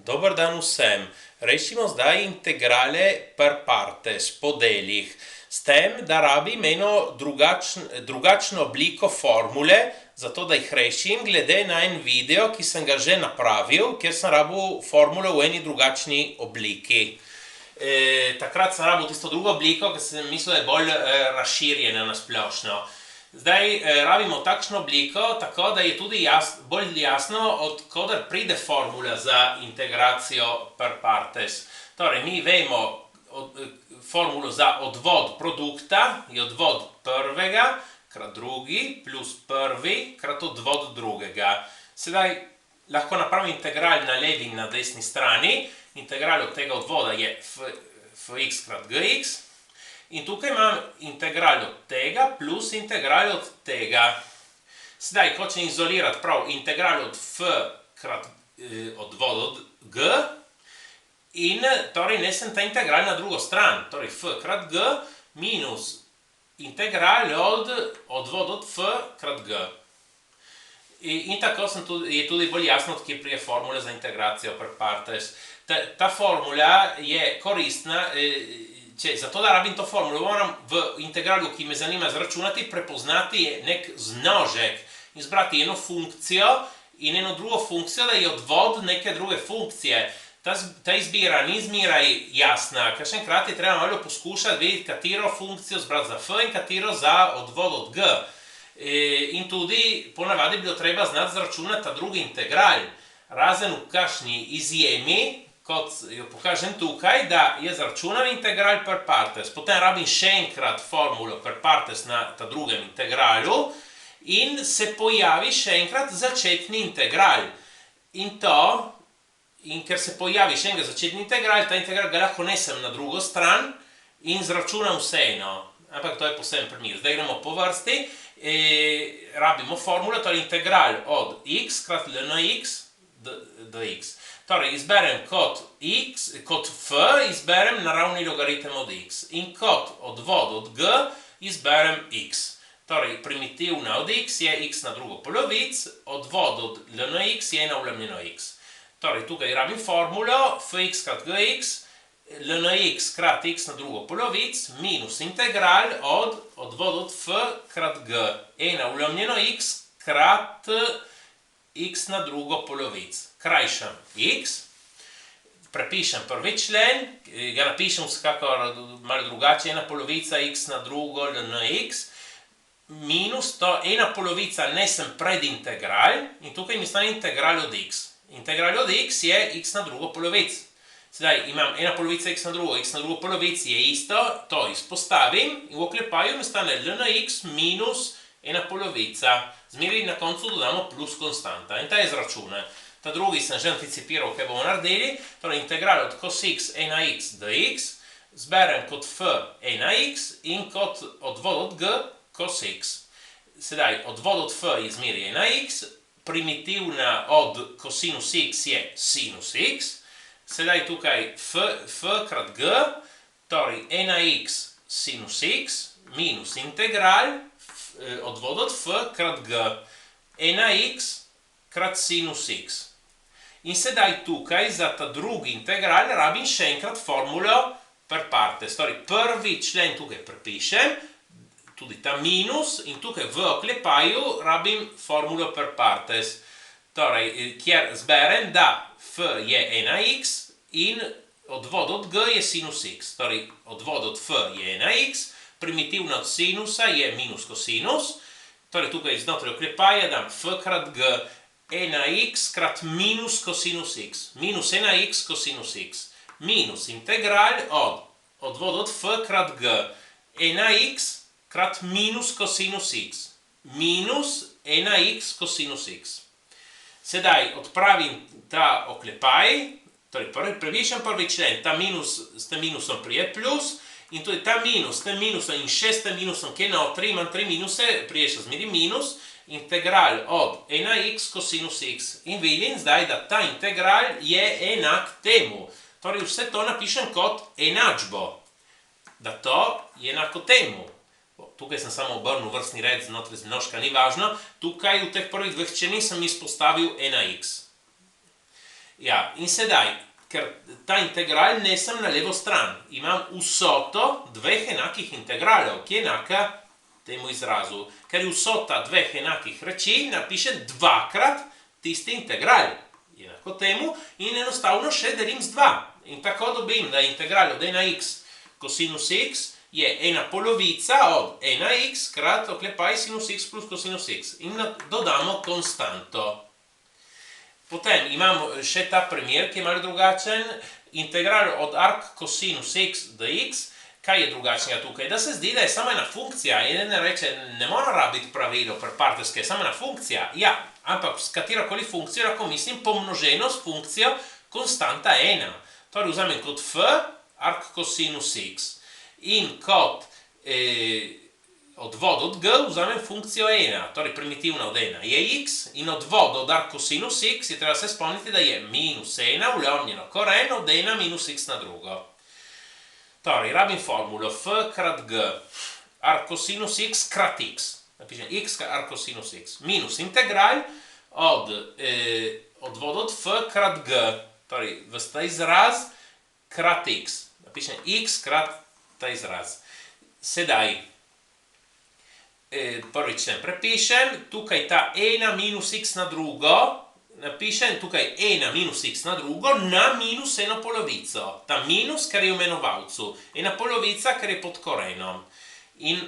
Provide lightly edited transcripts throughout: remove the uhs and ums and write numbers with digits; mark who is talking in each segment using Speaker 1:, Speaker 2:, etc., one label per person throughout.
Speaker 1: Dobar dan vsem. Rešimo zdaj integrale per partes po delih. S tem, da rabim eno drugačno obliko formule, zato da jih rešim glede na en video, ki sem ga že napravil, kjer sem rabil formulo v eni drugačni obliki. Takrat sem rabil tisto drugo obliko, ker sem mislil, da je bolj razširjena na splošno. Zdaj rabimo takšno obliko, tako da je tudi bolj jasno, od koder pride formula za integracijo per partes. Torej, mi vemo formulo za odvod produkta, je odvod prvega krat drugi plus prvi krat odvod drugega. Sedaj lahko napravim integral na levi in na desni strani. Integral od tega odvoda je fx krat gx. In tukaj imam integral od tega plus integral od tega. Sedaj hočem izolirati prav integral od f krat odvod od g in torej nesem ta integral na drugo stran. Torej f krat g minus integral od odvod od f krat g. In tako je tudi bolj jasno, od kje pride formula za integracijo per partes. Ta formula je koristna. Zato da rabim to formulo, moram v integralu, ki me zanima izračunati, prepoznati nek zmnožek, izbrati eno funkcijo in eno drugo funkcijo, da je odvod neke druge funkcije. Ta izbira ni zmeraj jasna, ker še enkrat je treba malo poskušati vedeti, katero funkcijo izbrati za f in katero za odvod od g. In tudi ponavadi bilo treba znati izračunati ta drugi integral, razen v kakšni izjemi, kot jo pokažem tukaj, da je izračunan integral per partes. Potem rabim še enkrat formulo per partes na ta drugem integralu in se pojavi še enkrat začetni integral. In ker se pojavi še enkrat začetni integral, ta integral ga lahko nesem na drugo stran in izračunam vseeno. Ampak to je poseben primer. Zdaj gremo po vrsti. Rabimo formulo, torej integral od x krat lnx dx. Torej, izberem kot f, izberem naravni logaritem od x. In kot odvod od g, izberem x. Torej, primitivna od x je x na drugo polovic, odvod od lnx je ena vlomljeno x. Torej, tukaj rabim formulo fx krat gx, lnx krat x na drugo polovic, minus integral od odvod od f krat g. Ena vlomljeno x krat x na drugo polovic. Krajšam x, prepišem prvi člen, ga napišem vsekakor malo drugače, ena polovica x na drugo lnx, minus to ena polovica nesem pred integral in tukaj mi stane integral od x. Integral od x je x na drugo polovic. Sedaj imam ena polovica x na drugo polovic je isto, to izpostavim in v oklepaju mi stane lnx minus ena polovica. Zmeraj na koncu dodamo plus konstanta in ta je izračuna. Ta drugi sem že anticipiral, kaj bomo naredili. Torej, integral od cos x ena x dx, zberem kot f ena x in kot odvod od g cos x. Sedaj, odvod od f je zmeraj ena x, primitivna od cosinus x je sinus x. Sedaj tukaj f krat g, torej ena x sinus x minus integral odvod od f krat g. Ena x krat sinus x. In sedaj tukaj za ta drugi integral rabim še enkrat formulo per partes. Torej, prvi člen tukaj prepišem, tudi ta minus, in tukaj v oklepaju rabim formulo per partes. Torej, kjer zberem, da f je ena x in odvod od g je sinus x. Torej, odvod od f je ena x, primitivna od sinusa je minus kosinus. Torej, tukaj znotraj oklepaja dam f krat g ena x krat minus kosinus x. Minus ena x kosinus x. Minus integral od odvod od f krat g. Ena x krat minus kosinus x. Minus ena x kosinus x. Sedaj odpravim ta oklepaj. Torej, prepišem prvi člen. Ta minus s tem minusom prije plus. In tudi ta minus, s tem minusom in še s tem minusom, ki je notri, imam tri minuse, prije še zmeri minus, integral od ena x kosinus x. In vidim zdaj, da ta integral je enak temu. Torej, vse to napišem kot enačbo. Da to je enako temu. Tukaj sem samo obrnil vrstni red znotraj zmnožka, ni važno. Tukaj v teh prvih dveh členih sem izpostavil ena x. Ja, in sedaj, ker ta integral nesem na levo stran, imam vsoto dveh enakih integralov, ki je enaka temu izrazu. Ker je vsota dveh enakih reči, napišem dvakrat tisti integral. Enako temu in enostavno še delim z 2. In tako dobim, da integral od 1x cosinus x je ena polovica od 1x krat oklepaj sinus x plus cosinus x. In dodamo konstanto. Potem imamo še ta primer, ki je malo drugačen. Integral od arc cosinus x dx. Kaj je drugačnega tukaj? Da se zdi, da je samo ena funkcija. In ne reče, ne mora rabiti pravilo per partes, ki je samo ena funkcija. Ja, ampak s katerokoli funkcijo lahko mislim pomnoženo s funkcijo konstanta 1. Torej vzamem kot f arc cosinus x in kot odvod od g vzamem funkcijo 1. Torej primitivna od 1 je x in odvod od arc cosinus x je treba se spomniti, da je minus 1 vlomljeno koren od 1 minus x na drugo. Torej, rabim formulo f krat g arc cosinus x krat x. Napišem x krat arc cosinus x minus integral od odvod od f krat g. Torej, ves ta izraz krat x. Napišem x krat ta izraz. Sedaj, prvič sem prepišem, tukaj ta 1 minus x na drugo, napišem tukaj 1 minus x na drugo na minus eno polovico. Ta minus, ker je v imenovalcu. Ena polovica, ker je pod korenom. In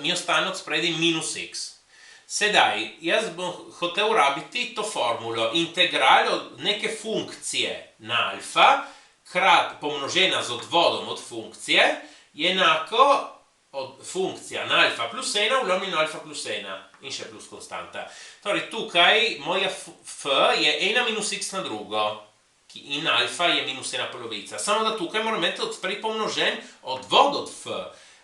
Speaker 1: mi ostane od spredi minus x. Sedaj, jaz bom hotel rabiti to formulo. Integral od neke funkcije na alfa, krat pomnožena z odvodom od funkcije, je enako od funkcija na alfa plus 1 vlomljeno alfa plus 1 in še plus konstanta. Torej tukaj moja f je 1 minus x na drugo in alfa je minus 1 polovica. Samo da tukaj moram imeti odspred pomnožen odvod od f.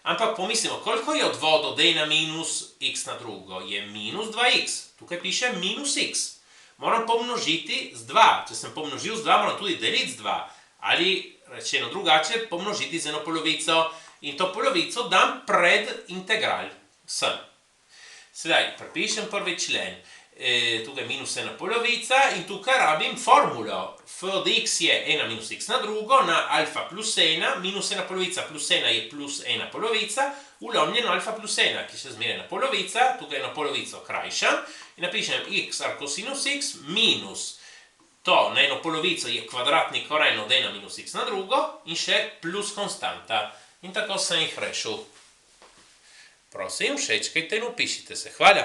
Speaker 1: Ampak pomislimo, koliko je odvod od 1 minus x na drugo? Je minus 2x. Tukaj piše minus x. Moram pomnožiti z 2. Če sem pomnožil z 2, moram tudi deliti z 2. Ali, rečeno drugače, pomnožiti z eno polovico. In to polovico dam pred integral sem. Sedaj, prepišem prvi člen. Tukaj minus 1 polovica in tukaj rabim formulo. F od x je 1 minus x na drugo na alfa plus 1, minus 1 polovica plus 1 je plus 1 polovica, vlomljeno alfa plus 1, ki še zmeraj ena polovica, tukaj eno polovico krajšam in napišem x arc cosinus x minus to na eno polovico je kvadratni koren od 1 minus x na drugo in še plus konstanta. In tako sem jih rešil. Prosim, všečkajte in upišite se. Hvala.